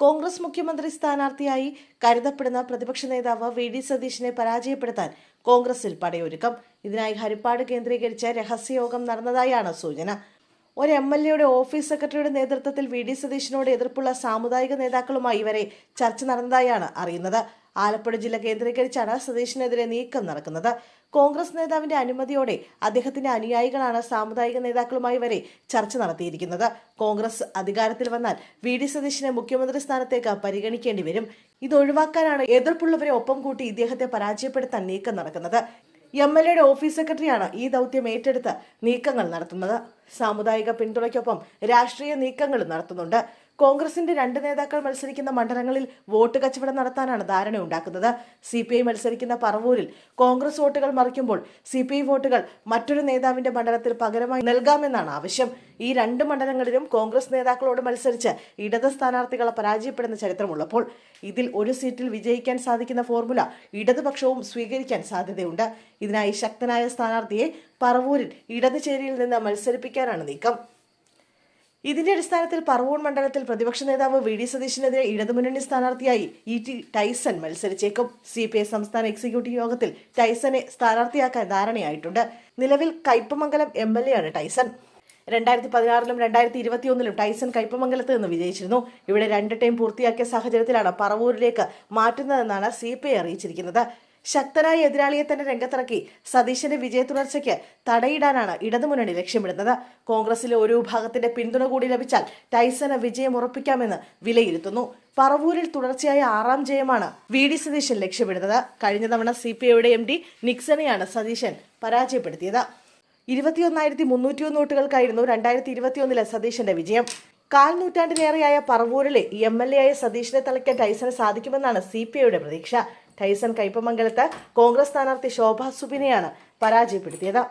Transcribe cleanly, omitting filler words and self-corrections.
കോൺഗ്രസ് മുഖ്യമന്ത്രി സ്ഥാനാർത്ഥിയായി കരുതപ്പെടുന്ന പ്രതിപക്ഷ നേതാവ് വി.ഡി. സതീശനെ പരാജയപ്പെടുത്താൻ കോൺഗ്രസിൽ പടയൊരുക്കം. ഇതിനായി ഹരിപ്പാട് കേന്ദ്രീകരിച്ച് രഹസ്യയോഗം നടന്നതായാണ് സൂചന. ഒരു എം.എൽ.എയുടെ ഓഫീസ് സെക്രട്ടറിയുടെ നേതൃത്വത്തിൽ വി.ഡി. സതീശനോട് എതിർപ്പുള്ള സാമുദായിക നേതാക്കളുമായി ഇവരെ ചർച്ച നടന്നതായാണ് അറിയുന്നത്. ആലപ്പുഴ ജില്ല കേന്ദ്രീകരിച്ചാണ് സതീശനെതിരെ നീക്കം നടക്കുന്നത്. കോൺഗ്രസ് നേതാവിന്റെ അനുമതിയോടെ അദ്ദേഹത്തിന്റെ അനുയായികളാണ് സാമുദായിക നേതാക്കളുമായി വരെ ചർച്ച നടത്തിയിരിക്കുന്നത്. കോൺഗ്രസ് അധികാരത്തിൽ വന്നാൽ വി.ഡി. സതീശനെ മുഖ്യമന്ത്രി സ്ഥാനത്തേക്ക് പരിഗണിക്കേണ്ടി വരും. ഇതൊഴിവാക്കാനാണ് എതിർപ്പുള്ളവരെ ഒപ്പം കൂട്ടി ഇദ്ദേഹത്തെ പരാജയപ്പെടുത്താൻ നീക്കം നടക്കുന്നത്. എം.എൽ.എയുടെ ഓഫീസ് സെക്രട്ടറിയാണ് ഈ ദൗത്യം ഏറ്റെടുത്ത് നീക്കങ്ങൾ നടത്തുന്നത്. സാമുദായിക പിന്തുണയ്ക്കൊപ്പം രാഷ്ട്രീയ നീക്കങ്ങളും നടത്തുന്നുണ്ട്. കോൺഗ്രസിന്റെ 2 നേതാക്കൾ മത്സരിക്കുന്ന മണ്ഡലങ്ങളിൽ വോട്ട് കച്ചവടം നടത്താനാണ് ധാരണയുണ്ടാക്കുന്നത്. CPI മത്സരിക്കുന്ന പറവൂരിൽ കോൺഗ്രസ് വോട്ടുകൾ മറിക്കുമ്പോൾ CPI വോട്ടുകൾ മറ്റൊരു നേതാവിന്റെ മണ്ഡലത്തിൽ പകരമായി നൽകാമെന്നാണ് ആവശ്യം. ഈ 2 മണ്ഡലങ്ങളിലും കോൺഗ്രസ് നേതാക്കളോട് മത്സരിച്ച് ഇടത് സ്ഥാനാർത്ഥികളെ പരാജയപ്പെടുന്ന ചരിത്രമുള്ളപ്പോൾ ഇതിൽ ഒരു സീറ്റിൽ വിജയിക്കാൻ സാധിക്കുന്ന ഫോർമുല ഇടതുപക്ഷവും സ്വീകരിക്കാൻ സാധ്യതയുണ്ട്. ഇതിനായി ശക്തനായ സ്ഥാനാർത്ഥിയെ പറവൂരിൽ ഇടത് ചേരിയിൽ നിന്ന് മത്സരിപ്പിക്കാനാണ് നീക്കം. ഇതിന്റെ അടിസ്ഥാനത്തിൽ പറവൂർ മണ്ഡലത്തിൽ പ്രതിപക്ഷ നേതാവ് വി.ഡി. സതീശനെതിരെ ഇടതുമുന്നണി സ്ഥാനാർത്ഥിയായി E.T. ടൈസൺ മത്സരിച്ചേക്കും. CPI സംസ്ഥാന എക്സിക്യൂട്ടീവ് യോഗത്തിൽ ടൈസനെ സ്ഥാനാർത്ഥിയാക്കാൻ ധാരണയായിട്ടുണ്ട്. നിലവിൽ കയ്പമംഗലം MLA ആണ് ടൈസൺ. 2016-ലും 2021-ലും ടൈസൺ കയ്പമംഗലത്ത് നിന്ന് വിജയിച്ചിരുന്നു. ഇവിടെ 2 ടൈം പൂർത്തിയാക്കിയ സാഹചര്യത്തിലാണ് പറവൂരിലേക്ക് മാറ്റുന്നതെന്നാണ് CPI അറിയിച്ചിരിക്കുന്നത്. ശക്തനായ എതിരാളിയെ തന്നെ രംഗത്തിറക്കി സതീശന്റെ വിജയ തുടർച്ചയ്ക്ക് തടയിടാനാണ് ഇടതുമുന്നണി ലക്ഷ്യമിടുന്നത്. കോൺഗ്രസിലെ ഒരു വിഭാഗത്തിന്റെ പിന്തുണ കൂടി ലഭിച്ചാൽ ടൈസന് വിജയം ഉറപ്പിക്കാമെന്ന് വിലയിരുത്തുന്നു. പറവൂരിൽ തുടർച്ചയായ 6ാം ജയമാണ് വി.ഡി. സതീശൻ ലക്ഷ്യമിടുന്നത്. കഴിഞ്ഞ തവണ CPIയുടെ MD നിക്സണെയാണ് സതീശൻ പരാജയപ്പെടുത്തിയത്. 21,301 വോട്ടുകൾക്കായിരുന്നു 2021-ലെ സതീശന്റെ വിജയം. 1/4 നൂറ്റാണ്ടിലേറെയായ പറവൂരിലെ MLA ആയ സതീശനെ തളയ്ക്കാൻ ടൈസന് സാധിക്കുമെന്നാണ് CPIയുടെ പ്രതീക്ഷ. ടൈസൺ കയ്പമംഗലത്ത് കോൺഗ്രസ് സ്ഥാനാർത്ഥി ശോഭ സുബിനെയാണ് പരാജയപ്പെടുത്തിയത്.